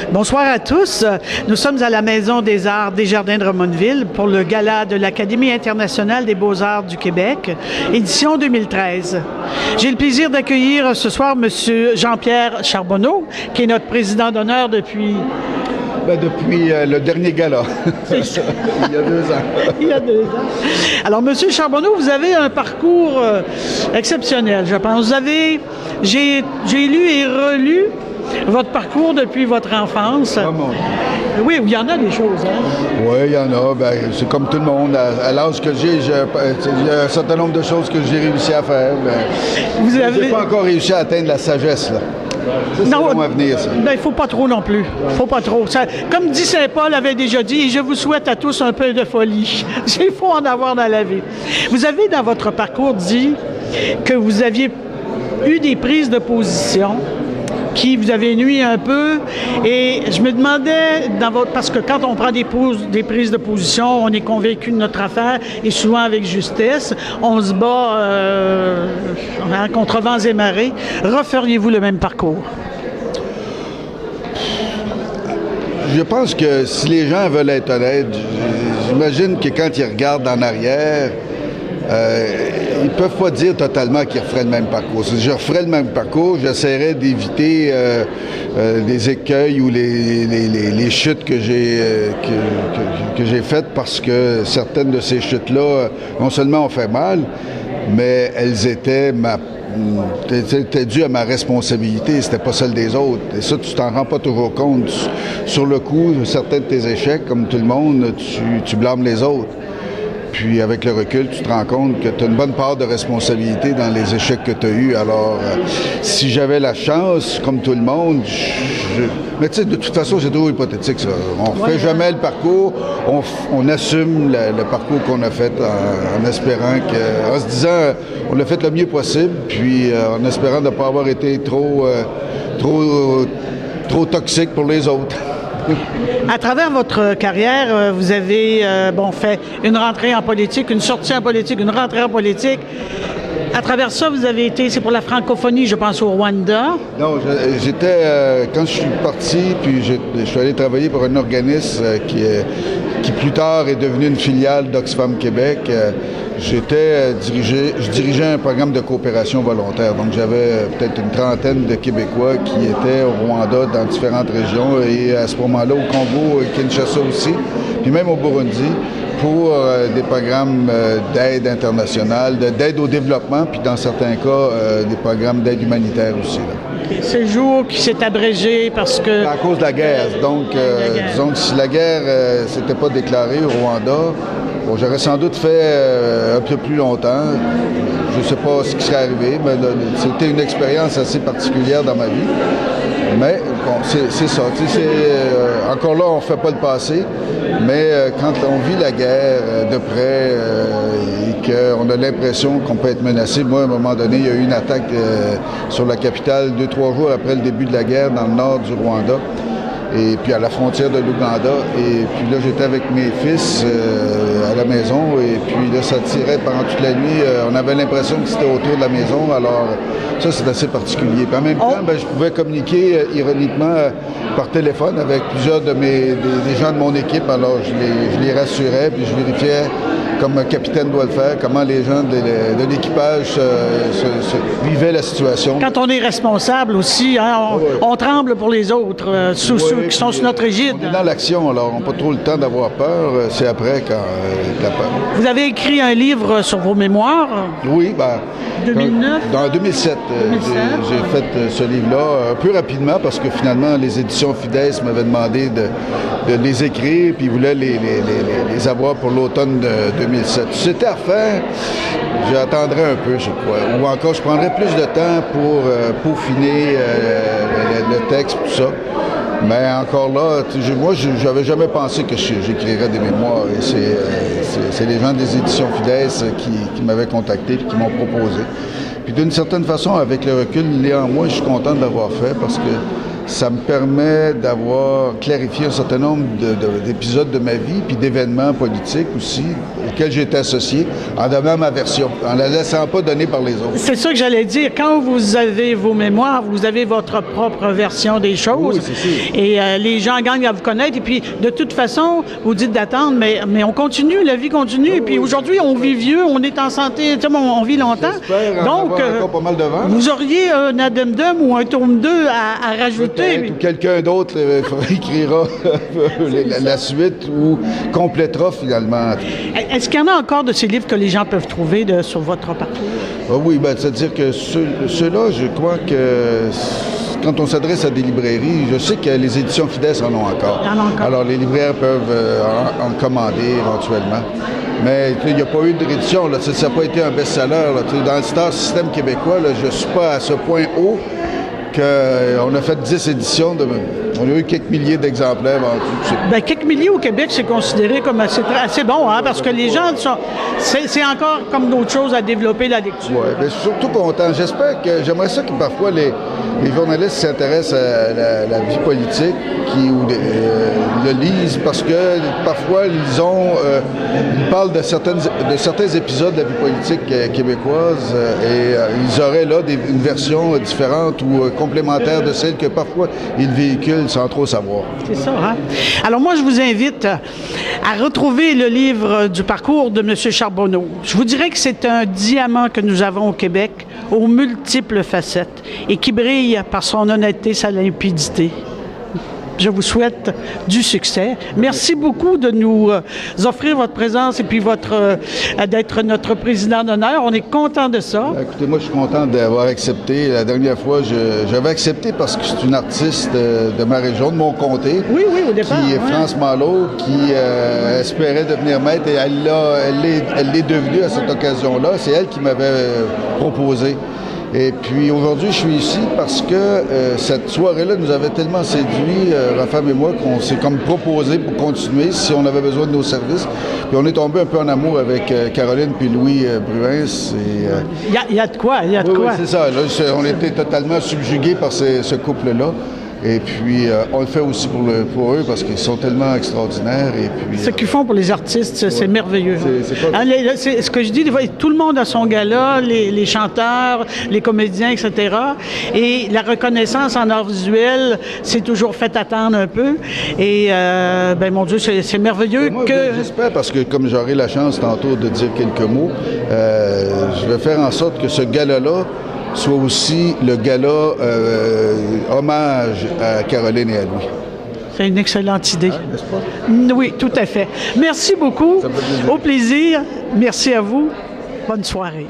Bonsoir à tous. Nous sommes à la Maison des Arts des Jardins de Drummondville pour le gala de l'Académie internationale des beaux-arts du Québec, édition 2013. J'ai le plaisir d'accueillir ce soir M. Jean-Pierre Charbonneau, qui est notre président d'honneur depuis... Depuis le dernier gala, il y a 2 ans. Il y a 2 ans. Alors, M. Charbonneau, vous avez un parcours exceptionnel, je pense. J'ai lu et relu votre parcours depuis votre enfance. Oui, il y en a des choses, hein? Oui, il y en a. C'est comme tout le monde. À l'âge que j'ai, il y a un certain nombre de choses que j'ai réussi à faire. Je n'ai pas encore réussi à atteindre la sagesse, là. Ça, c'est long à venir, ça. Il ne faut pas trop non plus. Faut pas trop. Ça, comme dit Saint Paul avait déjà dit, je vous souhaite à tous un peu de folie. Il faut en avoir dans la vie. Vous avez, dans votre parcours, dit que vous aviez eu des prises de position qui vous avaient nui un peu. Et je me demandais, parce que quand on prend des prises de position, on est convaincu de notre affaire, et souvent avec justesse, on se bat contre vents et marées. Referiez-vous le même parcours? Je pense que si les gens veulent être honnêtes, j'imagine que quand ils regardent en arrière, ils ne peuvent pas dire totalement qu'ils referaient le même parcours. Si je referais le même parcours, j'essaierais d'éviter des écueils ou les chutes que j'ai faites, parce que certaines de ces chutes-là, non seulement ont fait mal, mais elles étaient dues à ma responsabilité, c'était pas celle des autres. Et ça, tu t'en rends pas toujours compte. Sur le coup, certains de tes échecs, comme tout le monde, tu blâmes les autres. Puis avec le recul, tu te rends compte que tu as une bonne part de responsabilité dans les échecs que tu as eus. Alors, si j'avais la chance, comme tout le monde, mais tu sais, de toute façon, c'est toujours hypothétique, ça. On ne fait jamais le parcours, on assume le parcours qu'on a fait en espérant que, en se disant, on l'a fait le mieux possible, puis en espérant de ne pas avoir été trop toxique pour les autres. À travers votre carrière, vous avez fait une rentrée en politique, une sortie en politique, une rentrée en politique. À travers ça, vous avez été, c'est pour la francophonie, je pense, au Rwanda. Non, quand je suis parti, puis je suis allé travailler pour un organisme qui plus tard est devenu une filiale d'Oxfam Québec. Je dirigeais un programme de coopération volontaire. Donc, j'avais peut-être une trentaine de Québécois qui étaient au Rwanda dans différentes régions, et à ce moment-là, au Congo, Kinshasa aussi, puis même au Burundi, pour des programmes d'aide internationale, d'aide au développement, puis dans certains cas, des programmes d'aide humanitaire aussi, là. Séjour qui s'est abrégé parce que... À cause de la guerre. Donc, disons que si la guerre s'était pas déclarée au Rwanda, j'aurais sans doute fait un peu plus longtemps. Je ne sais pas ce qui serait arrivé, mais c'était une expérience assez particulière dans ma vie. Mais bon, c'est ça. Encore là, on ne fait pas le passé, mais quand on vit la guerre de près et qu'on a l'impression qu'on peut être menacé, moi, à un moment donné, il y a eu une attaque sur la capitale 2-3 jours après le début de la guerre dans le nord du Rwanda, et puis à la frontière de l'Ouganda. Et puis là, j'étais avec mes fils à la maison, et puis là, ça tirait pendant toute la nuit. On avait l'impression que c'était autour de la maison. Alors, ça, c'est assez particulier. Puis en même temps, je pouvais communiquer ironiquement par téléphone avec plusieurs des gens de mon équipe. Alors, je les rassurais, puis je vérifiais, comme un capitaine doit le faire, comment les gens de l'équipage vivaient la situation. Quand on est responsable aussi, hein, on tremble pour les autres, ceux qui sont sous notre égide. On est dans l'action, alors on n'a pas trop le temps d'avoir peur. C'est après quand la peur. Vous avez écrit un livre sur vos mémoires? Oui, 2009? Dans 2007, j'ai fait ce livre-là un peu rapidement, parce que finalement, les éditions Fides m'avaient demandé de les écrire, puis ils voulaient les avoir pour l'automne de 2007. Si c'était à refaire, j'attendrais un peu, je crois. Ou encore, je prendrais plus de temps pour peaufiner le texte, tout ça. Mais encore là, moi, je n'avais jamais pensé que j'écrirais des mémoires. Et c'est les gens des éditions Fides qui m'avaient contacté et qui m'ont proposé. Puis d'une certaine façon, avec le recul, néanmoins, je suis content de l'avoir fait, parce que ça me permet d'avoir clarifié un certain nombre d'épisodes de ma vie, puis d'événements politiques aussi, laquelle j'étais associé, en donnant ma version, en la laissant pas donner par les autres. C'est ça que j'allais dire. Quand vous avez vos mémoires, vous avez votre propre version des choses. Oui, c'est sûr. Et les gens gagnent à vous connaître. Et puis, de toute façon, vous dites d'attendre, mais on continue, la vie continue. Et puis, aujourd'hui, on vit vieux, on est en santé, tu sais, on vit longtemps. J'espère en avoir encore pas mal devant. Vous auriez un addendum ou un tome 2 à rajouter. Ou quelqu'un d'autre écrira la suite ou complétera finalement. Est-ce qu'il y en a encore de ces livres que les gens peuvent trouver sur votre parcours? Ah oui, ben, c'est-à-dire que ceux-là, je crois que quand on s'adresse à des librairies, je sais que les éditions Fides en ont encore. Alors, les libraires peuvent en commander éventuellement. Mais il n'y a pas eu de réédition. Là, ça n'a pas été un best-seller. Dans le star système québécois, là, je ne suis pas à ce point haut qu'on a fait 10 éditions. On a eu quelques milliers d'exemplaires vendus. Bien, quelques milliers au Québec, c'est considéré comme assez bon, hein, parce que les gens sont... C'est encore comme d'autres choses à développer la lecture. Oui, mais surtout content. J'aimerais ça que parfois les journalistes s'intéressent à la vie politique ou le lisent, parce que parfois ils parlent de certains épisodes de la vie politique québécoise et ils auraient là une version différente ou complémentaire de celle que parfois ils véhiculent sans trop savoir. C'est ça, hein? Alors moi, je vous invite à retrouver le livre du parcours de M. Charbonneau. Je vous dirais que c'est un diamant que nous avons au Québec, aux multiples facettes, et qui brille par son honnêteté, sa limpidité. Je vous souhaite du succès. Merci beaucoup de nous offrir votre présence et puis d'être notre président d'honneur. On est content de ça. Écoutez, moi, je suis content d'avoir accepté. La dernière fois, j'avais accepté parce que c'est une artiste de ma région, de mon comté. Oui, au départ. Qui est France Malo, qui espérait devenir maître et elle l'est devenue à cette occasion-là. C'est elle qui m'avait proposé. Et puis aujourd'hui, je suis ici parce que cette soirée-là nous avait tellement séduit, Raphaël et moi, qu'on s'est comme proposé pour continuer si on avait besoin de nos services. Puis on est tombé un peu en amour avec Caroline puis Louis Bruins. Il y a de quoi, il y a de quoi. Oui, c'est ça. Là, on était totalement subjugués par ce couple-là. Et puis, on le fait aussi pour eux parce qu'ils sont tellement extraordinaires. Et puis, ce qu'ils font pour les artistes, c'est merveilleux. C'est ce que je dis, tout le monde a son gala, les chanteurs, les comédiens, etc. Et la reconnaissance en art visuel, c'est toujours fait attendre un peu. Et, ben mon Dieu, c'est merveilleux moi, que... J'espère, parce que comme j'aurai la chance tantôt de dire quelques mots, je vais faire en sorte que ce gala-là soit aussi le gala hommage à Caroline et à Louis. C'est une excellente idée. Hein, n'est-ce pas? Oui, tout à fait. Merci beaucoup. Au plaisir. Merci à vous. Bonne soirée.